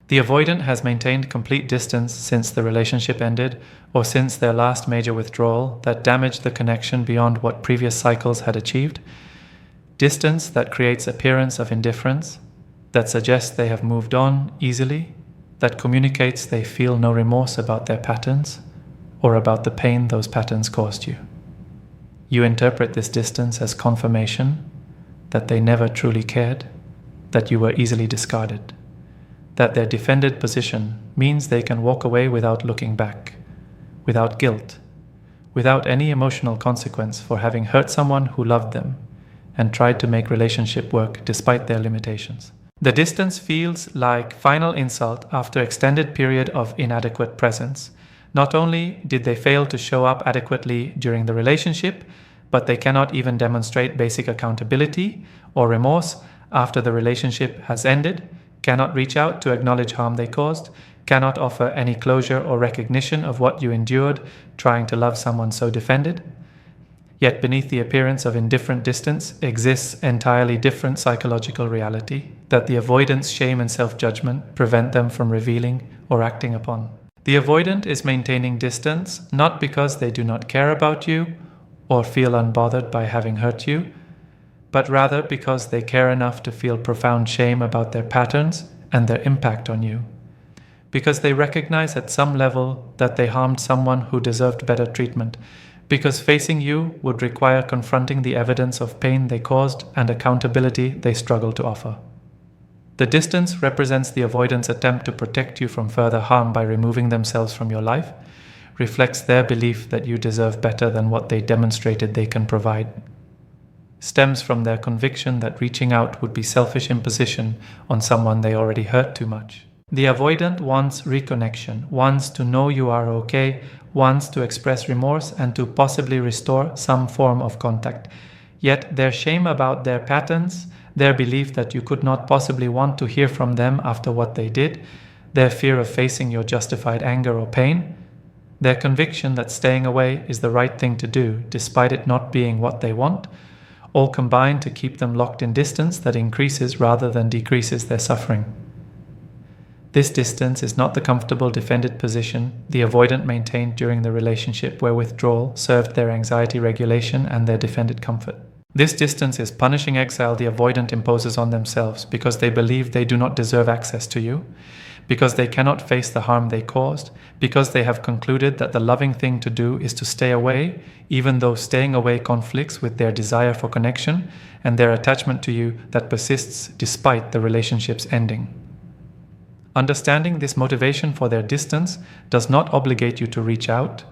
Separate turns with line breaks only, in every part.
The avoidant has maintained complete distance since the relationship ended or since their last major withdrawal that damaged the connection beyond what previous cycles had achieved. Distance that creates appearance of indifference, that suggests they have moved on easily, that communicates they feel no remorse about their patterns or about the pain those patterns caused you. You interpret this distance as confirmation that they never truly cared, that you were easily discarded, that their defended position means they can walk away without looking back, without guilt, without any emotional consequence for having hurt someone who loved them and tried to make relationship work despite their limitations. The distance feels like final insult after extended period of inadequate presence. Not only did they fail to show up adequately during the relationship, but they cannot even demonstrate basic accountability or remorse after the relationship has ended, cannot reach out to acknowledge harm they caused, cannot offer any closure or recognition of what you endured trying to love someone so defended. Yet beneath the appearance of indifferent distance exists entirely different psychological reality that the avoidant's shame and self-judgment prevent them from revealing or acting upon. The avoidant is maintaining distance not because they do not care about you or feel unbothered by having hurt you, but rather because they care enough to feel profound shame about their patterns and their impact on you. Because they recognize at some level that they harmed someone who deserved better treatment, because facing you would require confronting the evidence of pain they caused and accountability they struggle to offer. The distance represents the avoidant's attempt to protect you from further harm by removing themselves from your life, reflects their belief that you deserve better than what they demonstrated they can provide, stems from their conviction that reaching out would be selfish imposition on someone they already hurt too much. The avoidant wants reconnection, wants to know you are okay, wants to express remorse and to possibly restore some form of contact. Yet their shame about their patterns, their belief that you could not possibly want to hear from them after what they did, their fear of facing your justified anger or pain, their conviction that staying away is the right thing to do despite it not being what they want, all combine to keep them locked in distance that increases rather than decreases their suffering. This distance is not the comfortable defended position the avoidant maintained during the relationship where withdrawal served their anxiety regulation and their defended comfort. This distance is punishing exile the avoidant imposes on themselves because they believe they do not deserve access to you, because they cannot face the harm they caused, because they have concluded that the loving thing to do is to stay away, even though staying away conflicts with their desire for connection and their attachment to you that persists despite the relationship's ending. Understanding this motivation for their distance does not obligate you to reach out,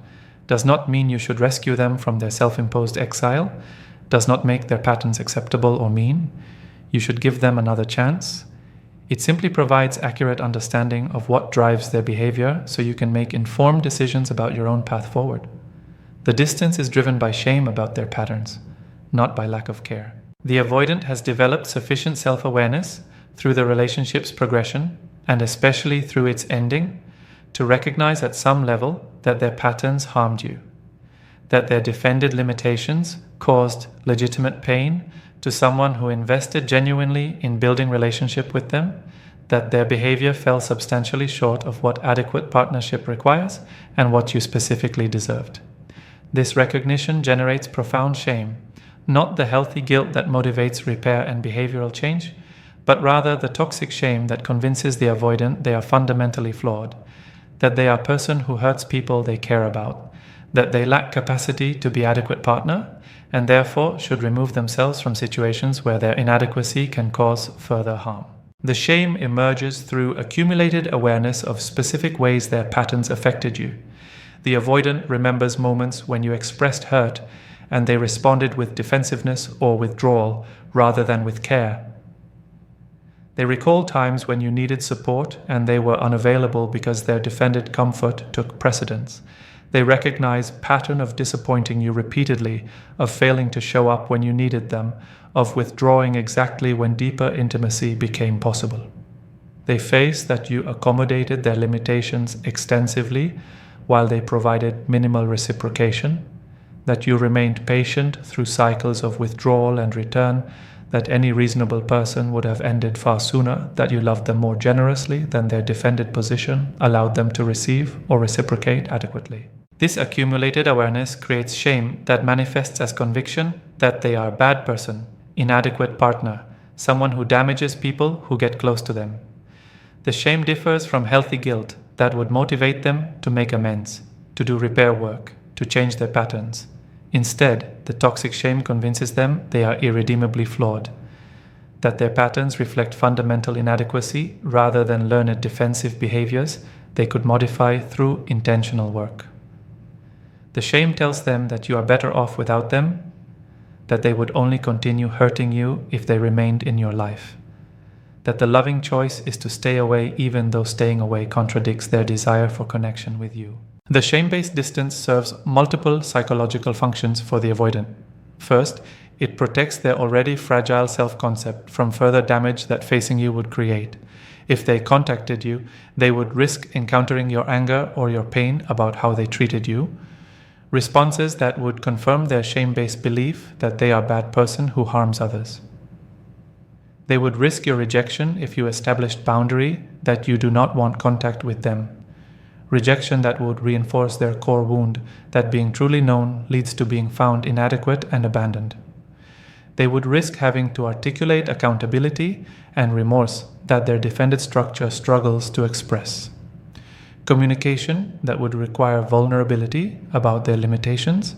does not mean you should rescue them from their self-imposed exile, does not make their patterns acceptable or mean. You should give them another chance. It simply provides accurate understanding of what drives their behavior so you can make informed decisions about your own path forward. The distance is driven by shame about their patterns, not by lack of care. The avoidant has developed sufficient self-awareness through the relationship's progression, and especially through its ending, to recognize at some level that their patterns harmed you, that their defended limitations caused legitimate pain to someone who invested genuinely in building relationship with them, that their behavior fell substantially short of what adequate partnership requires and what you specifically deserved. This recognition generates profound shame, not the healthy guilt that motivates repair and behavioral change, but rather the toxic shame that convinces the avoidant they are fundamentally flawed, that they are a person who hurts people they care about, that they lack capacity to be adequate partner, and therefore should remove themselves from situations where their inadequacy can cause further harm. The shame emerges through accumulated awareness of specific ways their patterns affected you. The avoidant remembers moments when you expressed hurt and they responded with defensiveness or withdrawal rather than with care. They recall times when you needed support and they were unavailable because their defended comfort took precedence. They recognize pattern of disappointing you repeatedly, of failing to show up when you needed them, of withdrawing exactly when deeper intimacy became possible. They face that you accommodated their limitations extensively while they provided minimal reciprocation, that you remained patient through cycles of withdrawal and return, that any reasonable person would have ended far sooner, that you loved them more generously than their defended position allowed them to receive or reciprocate adequately. This accumulated awareness creates shame that manifests as conviction that they are a bad person, inadequate partner, someone who damages people who get close to them. The shame differs from healthy guilt that would motivate them to make amends, to do repair work, to change their patterns. Instead, the toxic shame convinces them they are irredeemably flawed, that their patterns reflect fundamental inadequacy rather than learned defensive behaviors they could modify through intentional work. The shame tells them that you are better off without them, that they would only continue hurting you if they remained in your life, that the loving choice is to stay away even though staying away contradicts their desire for connection with you. The shame-based distance serves multiple psychological functions for the avoidant. First, it protects their already fragile self-concept from further damage that facing you would create. If they contacted you, they would risk encountering your anger or your pain about how they treated you, responses that would confirm their shame-based belief that they are a bad person who harms others. They would risk your rejection if you established boundary that you do not want contact with them. Rejection that would reinforce their core wound that being truly known leads to being found inadequate and abandoned. They would risk having to articulate accountability and remorse that their defended structure struggles to express. Communication that would require vulnerability about their limitations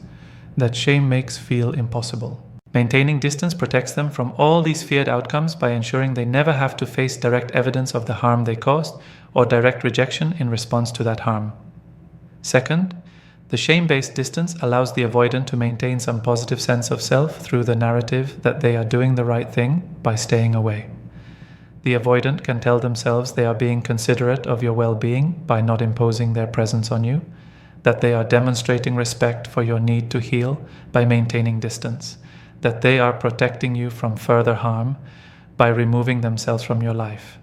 that shame makes feel impossible. Maintaining distance protects them from all these feared outcomes by ensuring they never have to face direct evidence of the harm they caused or direct rejection in response to that harm. Second, the shame-based distance allows the avoidant to maintain some positive sense of self through the narrative that they are doing the right thing by staying away. The avoidant can tell themselves they are being considerate of your well-being by not imposing their presence on you, that they are demonstrating respect for your need to heal by maintaining distance, that they are protecting you from further harm by removing themselves from your life.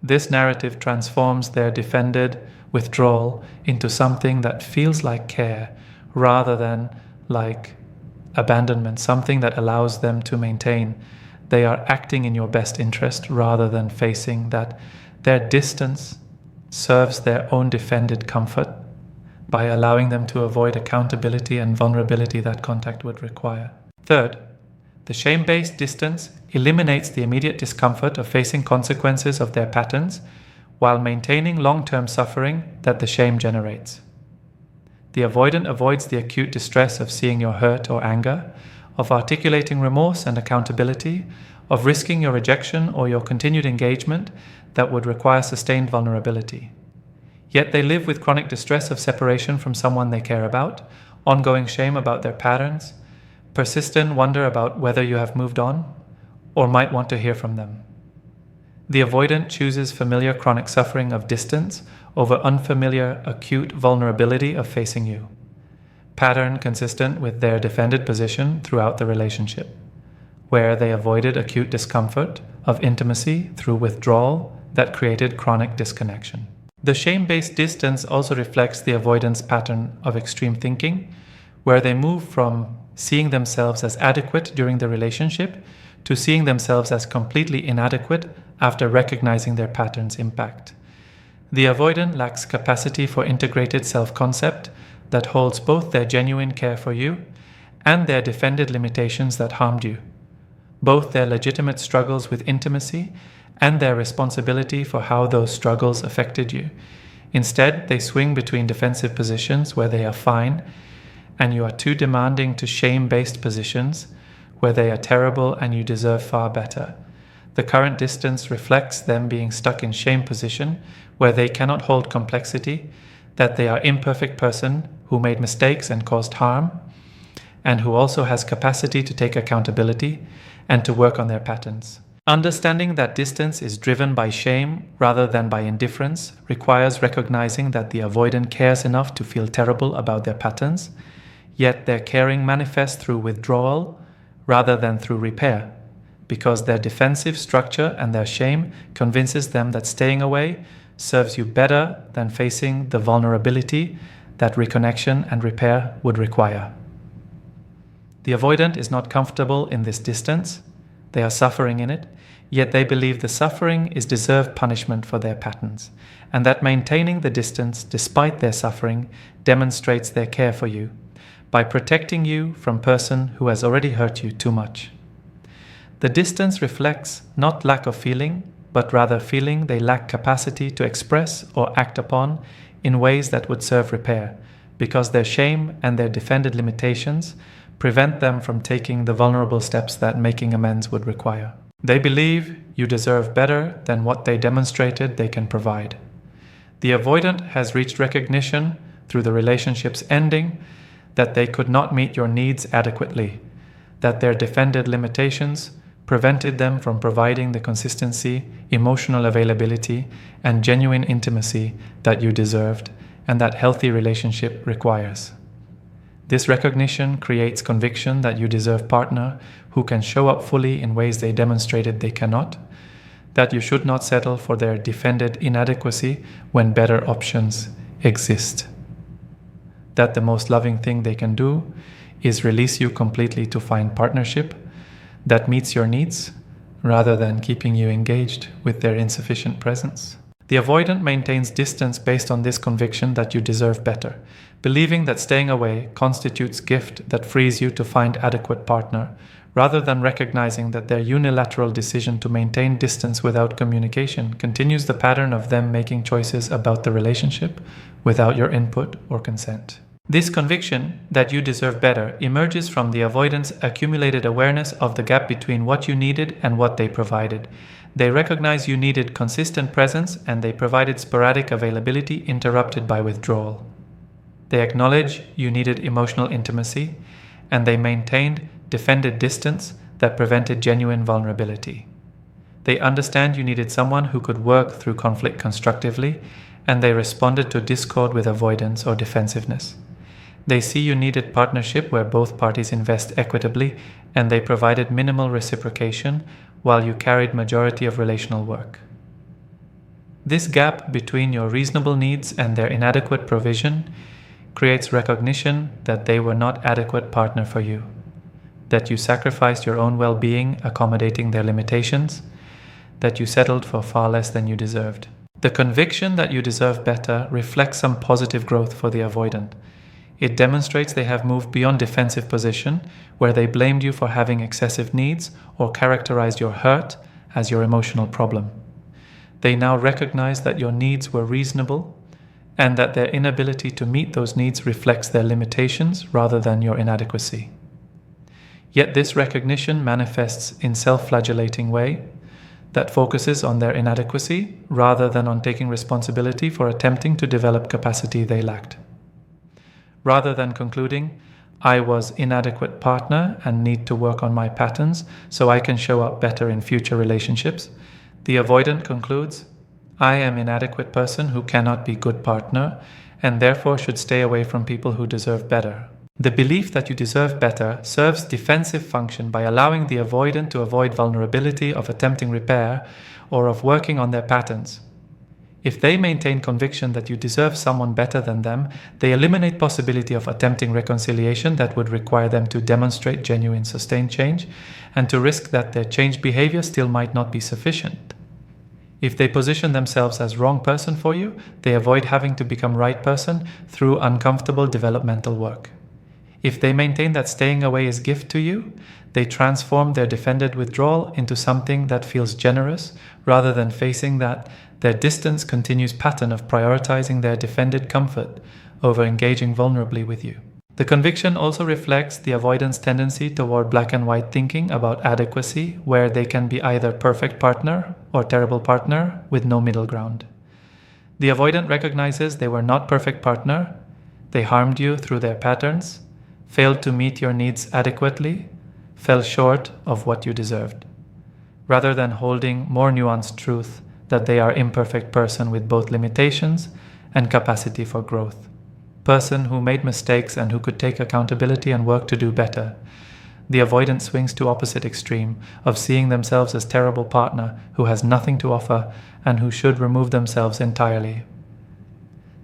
This narrative transforms their defended withdrawal into something that feels like care rather than like abandonment, something that allows them to maintain they are acting in your best interest rather than facing that their distance serves their own defended comfort by allowing them to avoid accountability and vulnerability that contact would require. Third, the shame-based distance eliminates the immediate discomfort of facing consequences of their patterns while maintaining long-term suffering that the shame generates. The avoidant avoids the acute distress of seeing your hurt or anger, of articulating remorse and accountability, of risking your rejection or your continued engagement that would require sustained vulnerability. Yet they live with chronic distress of separation from someone they care about, ongoing shame about their patterns, persistent wonder about whether you have moved on, or might want to hear from them. The avoidant chooses familiar chronic suffering of distance over unfamiliar acute vulnerability of facing you, pattern consistent with their defended position throughout the relationship, where they avoided acute discomfort of intimacy through withdrawal that created chronic disconnection. The shame-based distance also reflects the avoidance pattern of extreme thinking, where they move from seeing themselves as adequate during the relationship to seeing themselves as completely inadequate after recognizing their pattern's impact. The avoidant lacks capacity for integrated self-concept that holds both their genuine care for you and their defended limitations that harmed you, both their legitimate struggles with intimacy and their responsibility for how those struggles affected you. Instead, they swing between defensive positions where they are fine and you are too demanding to shame-based positions where they are terrible and you deserve far better. The current distance reflects them being stuck in shame position where they cannot hold complexity, that they are imperfect person who made mistakes and caused harm, and who also has capacity to take accountability and to work on their patterns. Understanding that distance is driven by shame rather than by indifference requires recognizing that the avoidant cares enough to feel terrible about their patterns, yet their caring manifests through withdrawal rather than through repair, because their defensive structure and their shame convinces them that staying away serves you better than facing the vulnerability that reconnection and repair would require. The avoidant is not comfortable in this distance, they are suffering in it, yet they believe the suffering is deserved punishment for their patterns, and that maintaining the distance despite their suffering demonstrates their care for you by protecting you from person who has already hurt you too much. The distance reflects not lack of feeling, but rather feeling they lack capacity to express or act upon in ways that would serve repair, because their shame and their defended limitations prevent them from taking the vulnerable steps that making amends would require. They believe you deserve better than what they demonstrated they can provide. The avoidant has reached recognition through the relationship's ending that they could not meet your needs adequately, that their defended limitations prevented them from providing the consistency, emotional availability, and genuine intimacy that you deserved and that healthy relationship requires. This recognition creates conviction that you deserve a partner who can show up fully in ways they demonstrated they cannot, that you should not settle for their defended inadequacy when better options exist, that the most loving thing they can do is release you completely to find partnership that meets your needs rather than keeping you engaged with their insufficient presence. The avoidant maintains distance based on this conviction that you deserve better, believing that staying away constitutes gift that frees you to find adequate partner, rather than recognizing that their unilateral decision to maintain distance without communication continues the pattern of them making choices about the relationship without your input or consent. This conviction that you deserve better emerges from the avoidant's accumulated awareness of the gap between what you needed and what they provided. They recognize you needed consistent presence and they provided sporadic availability interrupted by withdrawal. They acknowledge you needed emotional intimacy and they maintained defended distance that prevented genuine vulnerability. They understand you needed someone who could work through conflict constructively and they responded to discord with avoidance or defensiveness. They see you needed partnership where both parties invest equitably and they provided minimal reciprocation while you carried majority of relational work. This gap between your reasonable needs and their inadequate provision creates recognition that they were not adequate partner for you, that you sacrificed your own well-being accommodating their limitations, that you settled for far less than you deserved. The conviction that you deserve better reflects some positive growth for the avoidant. It demonstrates they have moved beyond defensive position, where they blamed you for having excessive needs or characterized your hurt as your emotional problem. They now recognize that your needs were reasonable and that their inability to meet those needs reflects their limitations rather than your inadequacy. Yet this recognition manifests in self-flagellating way that focuses on their inadequacy rather than on taking responsibility for attempting to develop capacity they lacked. Rather than concluding, I was inadequate partner and need to work on my patterns so I can show up better in future relationships, the avoidant concludes, I am inadequate person who cannot be good partner and therefore should stay away from people who deserve better. The belief that you deserve better serves defensive function by allowing the avoidant to avoid vulnerability of attempting repair or of working on their patterns. If they maintain conviction that you deserve someone better than them, they eliminate possibility of attempting reconciliation that would require them to demonstrate genuine sustained change and to risk that their changed behavior still might not be sufficient. If they position themselves as wrong person for you, they avoid having to become right person through uncomfortable developmental work. If they maintain that staying away is gift to you, they transform their defended withdrawal into something that feels generous rather than facing that their distance continues pattern of prioritizing their defended comfort over engaging vulnerably with you. The conviction also reflects the avoidance tendency toward black and white thinking about adequacy, where they can be either perfect partner or terrible partner with no middle ground. The avoidant recognizes they were not perfect partner, they harmed you through their patterns, failed to meet your needs adequately, fell short of what you deserved, rather than holding more nuanced truth that they are imperfect person with both limitations and capacity for growth. Person who made mistakes and who could take accountability and work to do better. The avoidant swings to opposite extreme of seeing themselves as terrible partner who has nothing to offer and who should remove themselves entirely.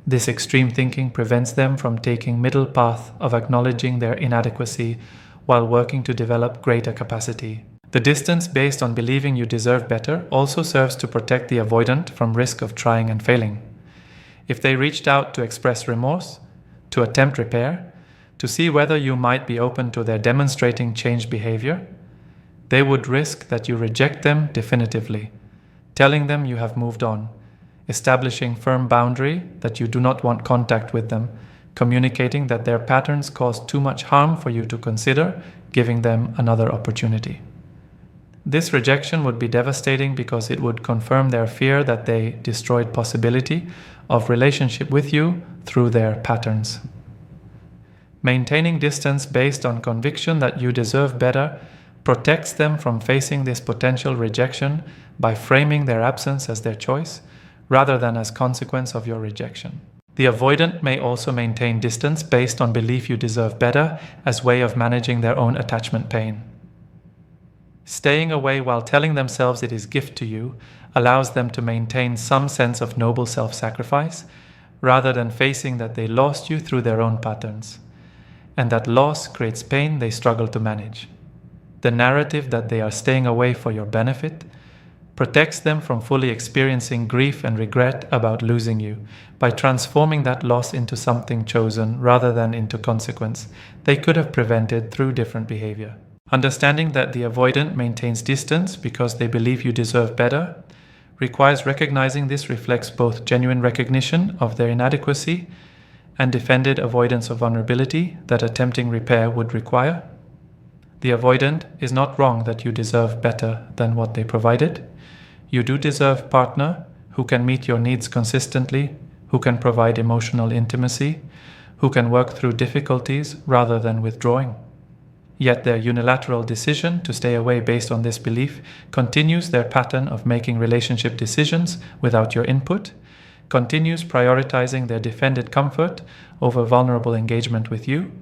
This extreme thinking prevents them from taking middle path of acknowledging their inadequacy while working to develop greater capacity. The distance based on believing you deserve better also serves to protect the avoidant from risk of trying and failing. If they reached out to express remorse, to attempt repair, to see whether you might be open to their demonstrating changed behavior, they would risk that you reject them definitively, telling them you have moved on, establishing firm boundary that you do not want contact with them, communicating that their patterns cause too much harm for you to consider giving them another opportunity. This rejection would be devastating because it would confirm their fear that they destroyed possibility of relationship with you through their patterns. Maintaining distance based on conviction that you deserve better protects them from facing this potential rejection by framing their absence as their choice rather than as consequence of your rejection. The avoidant may also maintain distance based on belief you deserve better as way of managing their own attachment pain. Staying away while telling themselves it is gift to you allows them to maintain some sense of noble self-sacrifice rather than facing that they lost you through their own patterns. And that loss creates pain they struggle to manage. The narrative that they are staying away for your benefit protects them from fully experiencing grief and regret about losing you by transforming that loss into something chosen rather than into consequence they could have prevented through different behavior. Understanding that the avoidant maintains distance because they believe you deserve better requires recognizing this reflects both genuine recognition of their inadequacy and defended avoidance of vulnerability that attempting repair would require. The avoidant is not wrong that you deserve better than what they provided. You do deserve a partner who can meet your needs consistently, who can provide emotional intimacy, who can work through difficulties rather than withdrawing. Yet their unilateral decision to stay away based on this belief continues their pattern of making relationship decisions without your input, continues prioritizing their defended comfort over vulnerable engagement with you,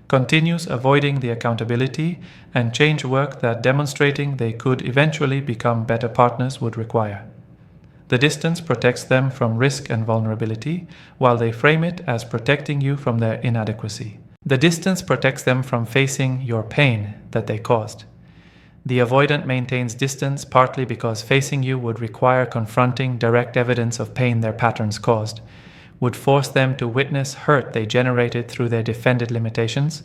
continues avoiding the accountability and change work that demonstrating they could eventually become better partners would require. The distance protects them from risk and vulnerability, while they frame it as protecting you from their inadequacy. The distance protects them from facing your pain that they caused. The avoidant maintains distance partly because facing you would require confronting direct evidence of pain their patterns caused, would force them to witness hurt they generated through their defended limitations,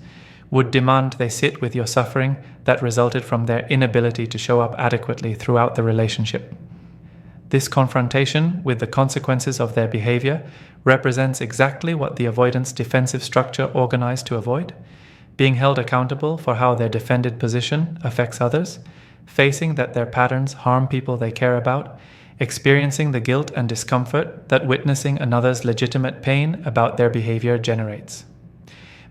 would demand they sit with your suffering that resulted from their inability to show up adequately throughout the relationship. This confrontation with the consequences of their behavior represents exactly what the avoidant's defensive structure organized to avoid: being held accountable for how their defended position affects others, facing that their patterns harm people they care about, experiencing the guilt and discomfort that witnessing another's legitimate pain about their behavior generates.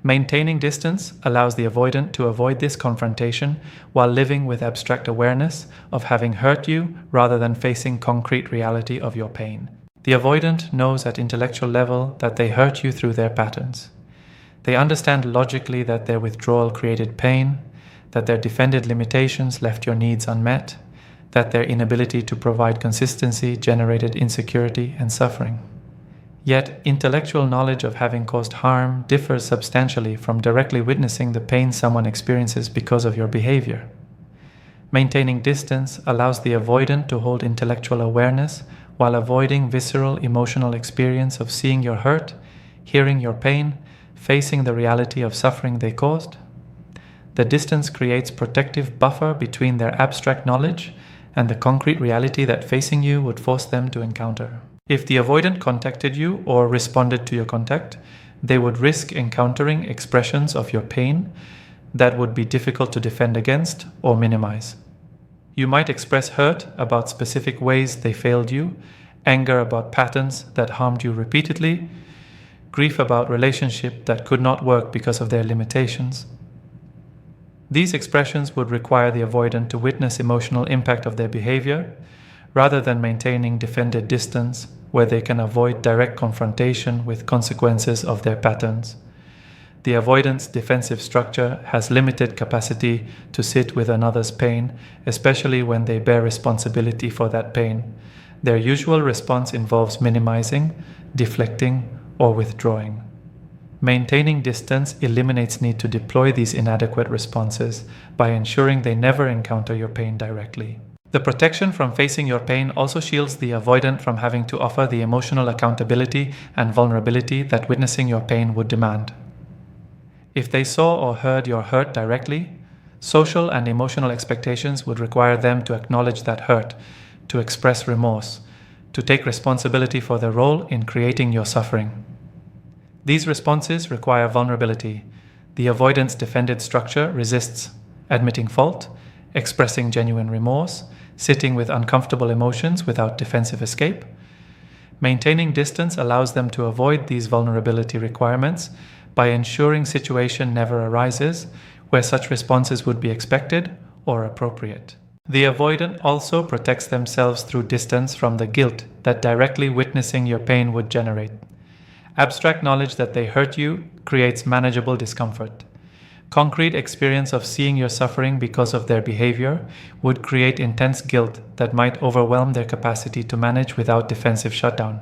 Maintaining distance allows the avoidant to avoid this confrontation while living with abstract awareness of having hurt you rather than facing concrete reality of your pain. The avoidant knows at intellectual level that they hurt you through their patterns. They understand logically that their withdrawal created pain, that their defended limitations left your needs unmet, that their inability to provide consistency generated insecurity and suffering. Yet, intellectual knowledge of having caused harm differs substantially from directly witnessing the pain someone experiences because of your behavior. Maintaining distance allows the avoidant to hold intellectual awareness while avoiding visceral emotional experience of seeing your hurt, hearing your pain, facing the reality of suffering they caused. The distance creates protective buffer between their abstract knowledge and the concrete reality that facing you would force them to encounter. If the avoidant contacted you or responded to your contact, they would risk encountering expressions of your pain that would be difficult to defend against or minimize. You might express hurt about specific ways they failed you, anger about patterns that harmed you repeatedly, grief about relationship that could not work because of their limitations. These expressions would require the avoidant to witness emotional impact of their behavior, rather than maintaining defended distance where they can avoid direct confrontation with consequences of their patterns. The avoidant's defensive structure has limited capacity to sit with another's pain, especially when they bear responsibility for that pain. Their usual response involves minimizing, deflecting, or withdrawing. Maintaining distance eliminates need to deploy these inadequate responses by ensuring they never encounter your pain directly. The protection from facing your pain also shields the avoidant from having to offer the emotional accountability and vulnerability that witnessing your pain would demand. If they saw or heard your hurt directly, social and emotional expectations would require them to acknowledge that hurt, to express remorse, to take responsibility for their role in creating your suffering. These responses require vulnerability. The avoidant's defended structure resists admitting fault, expressing genuine remorse, sitting with uncomfortable emotions without defensive escape. Maintaining distance allows them to avoid these vulnerability requirements by ensuring situation never arises where such responses would be expected or appropriate. The avoidant also protects themselves through distance from the guilt that directly witnessing your pain would generate. Abstract knowledge that they hurt you creates manageable discomfort. Concrete experience of seeing your suffering because of their behavior would create intense guilt that might overwhelm their capacity to manage without defensive shutdown.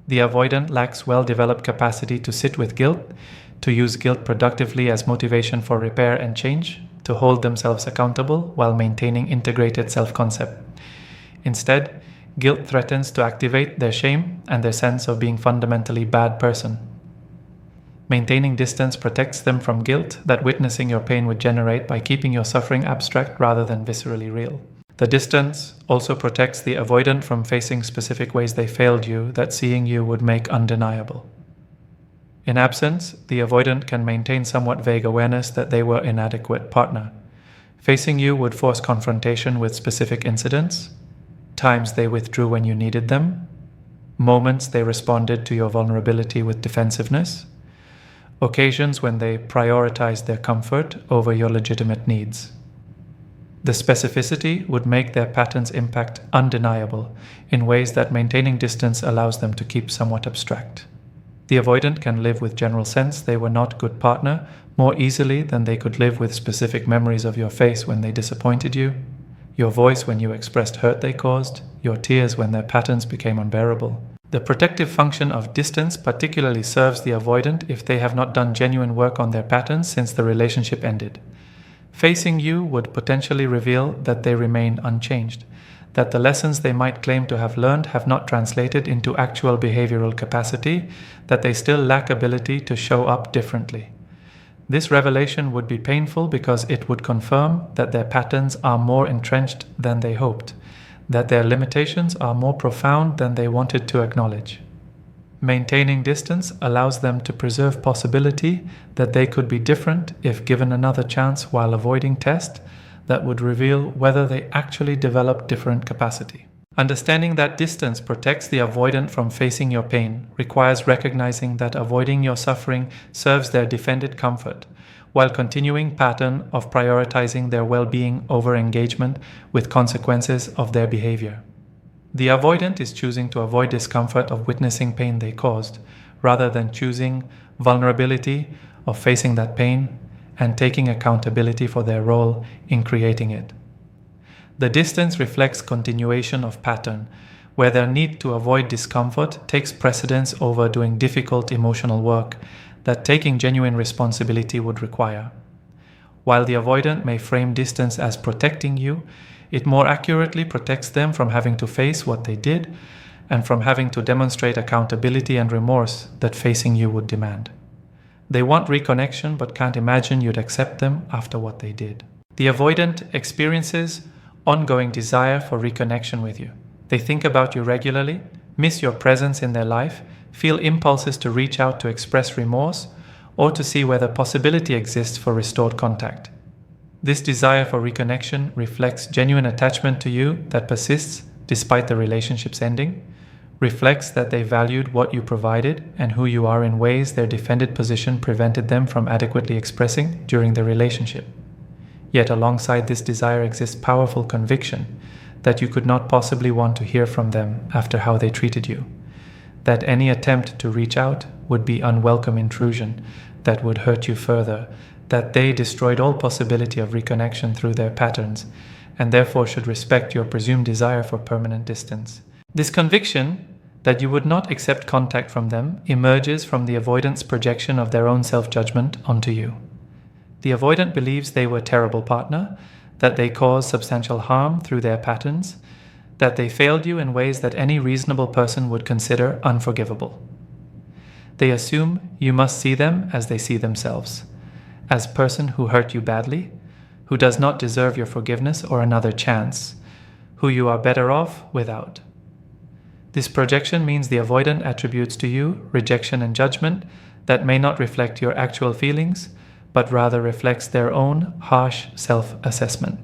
The avoidant lacks well-developed capacity to sit with guilt, to use guilt productively as motivation for repair and change, to hold themselves accountable while maintaining integrated self-concept. Instead, guilt threatens to activate their shame and their sense of being fundamentally bad person. Maintaining distance protects them from guilt that witnessing your pain would generate by keeping your suffering abstract rather than viscerally real. The distance also protects the avoidant from facing specific ways they failed you that seeing you would make undeniable. In absence, the avoidant can maintain somewhat vague awareness that they were an inadequate partner. Facing you would force confrontation with specific incidents, times they withdrew when you needed them, moments they responded to your vulnerability with defensiveness, occasions when they prioritized their comfort over your legitimate needs. The specificity would make their pattern's impact undeniable in ways that maintaining distance allows them to keep somewhat abstract. The avoidant can live with general sense they were not a good partner more easily than they could live with specific memories of your face when they disappointed you, your voice when you expressed hurt they caused, your tears when their patterns became unbearable. The protective function of distance particularly serves the avoidant if they have not done genuine work on their patterns since the relationship ended. Facing you would potentially reveal that they remain unchanged, that the lessons they might claim to have learned have not translated into actual behavioral capacity, that they still lack ability to show up differently. This revelation would be painful because it would confirm that their patterns are more entrenched than they hoped, that their limitations are more profound than they wanted to acknowledge. Maintaining distance allows them to preserve possibility that they could be different if given another chance while avoiding tests that would reveal whether they actually developed different capacity. Understanding that distance protects the avoidant from facing your pain requires recognizing that avoiding your suffering serves their defended comfort, while continuing pattern of prioritizing their well-being over engagement with consequences of their behavior. The avoidant is choosing to avoid discomfort of witnessing pain they caused, rather than choosing vulnerability of facing that pain and taking accountability for their role in creating it. The distance reflects continuation of pattern, where their need to avoid discomfort takes precedence over doing difficult emotional work that taking genuine responsibility would require. While the avoidant may frame distance as protecting you, it more accurately protects them from having to face what they did and from having to demonstrate accountability and remorse that facing you would demand. They want reconnection but can't imagine you'd accept them after what they did. The avoidant experiences ongoing desire for reconnection with you. They think about you regularly, miss your presence in their life, feel impulses to reach out to express remorse, or to see whether possibility exists for restored contact. This desire for reconnection reflects genuine attachment to you that persists despite the relationship's ending, reflects that they valued what you provided and who you are in ways their defended position prevented them from adequately expressing during the relationship. Yet alongside this desire exists powerful conviction that you could not possibly want to hear from them after how they treated you, that any attempt to reach out would be unwelcome intrusion that would hurt you further, that they destroyed all possibility of reconnection through their patterns, and therefore should respect your presumed desire for permanent distance. This conviction that you would not accept contact from them emerges from the avoidant's projection of their own self-judgment onto you. The avoidant believes they were a terrible partner, that they caused substantial harm through their patterns, that they failed you in ways that any reasonable person would consider unforgivable. They assume you must see them as they see themselves, as a person who hurt you badly, who does not deserve your forgiveness or another chance, who you are better off without. This projection means the avoidant attributes to you rejection and judgment that may not reflect your actual feelings, but rather reflects their own harsh self-assessment.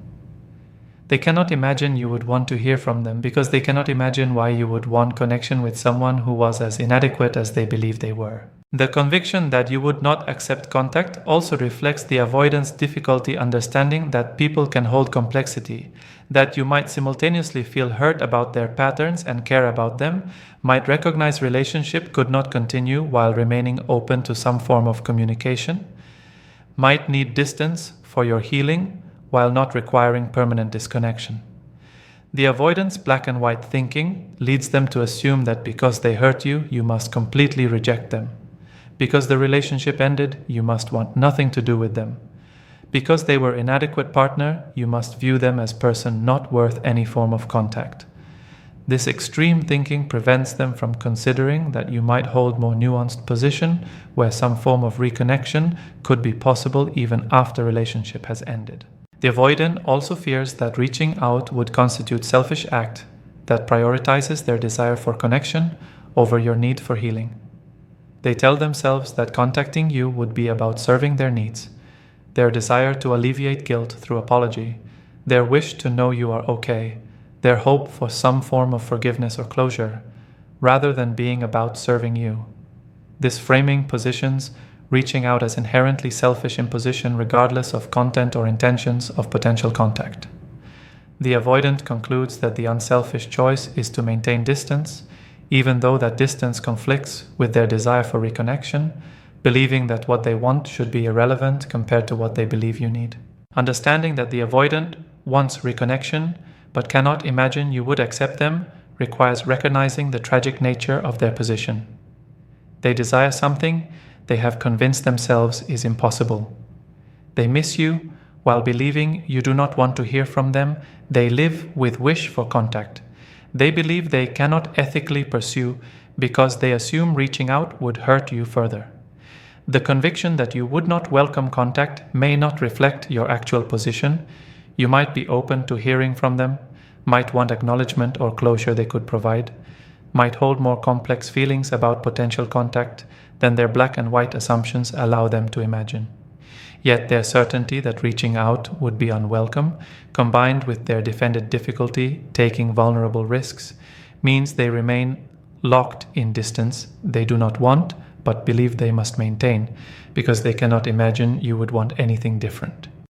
They cannot imagine you would want to hear from them because they cannot imagine why you would want connection with someone who was as inadequate as they believed they were. The conviction that you would not accept contact also reflects the avoidant's difficulty understanding that people can hold complexity, that you might simultaneously feel hurt about their patterns and care about them, might recognize relationship could not continue while remaining open to some form of communication, might need distance for your healing while not requiring permanent disconnection. The avoidance black and white thinking leads them to assume that because they hurt you, you must completely reject them. Because the relationship ended, you must want nothing to do with them. Because they were an inadequate partner, you must view them as person not worth any form of contact. This extreme thinking prevents them from considering that you might hold more nuanced position where some form of reconnection could be possible even after relationship has ended. The avoidant also fears that reaching out would constitute selfish act that prioritizes their desire for connection over your need for healing. They tell themselves that contacting you would be about serving their needs, their desire to alleviate guilt through apology, their wish to know you are okay, their hope for some form of forgiveness or closure, rather than being about serving you. This framing positions reaching out as inherently selfish imposition regardless of content or intentions of potential contact. The avoidant concludes that the unselfish choice is to maintain distance, even though that distance conflicts with their desire for reconnection, believing that what they want should be irrelevant compared to what they believe you need. Understanding that the avoidant wants reconnection but cannot imagine you would accept them requires recognizing the tragic nature of their position. They desire something they have convinced themselves is impossible. They miss you while believing you do not want to hear from them. They live with wish for contact. They believe they cannot ethically pursue because they assume reaching out would hurt you further. The conviction that you would not welcome contact may not reflect your actual position. You might be open to hearing from them, might want acknowledgement or closure they could provide, might hold more complex feelings about potential contact than their black and white assumptions allow them to imagine. Yet their certainty that reaching out would be unwelcome, combined with their defended difficulty taking vulnerable risks, means they remain locked in distance they do not want but believe they must maintain, because they cannot imagine you would want anything different.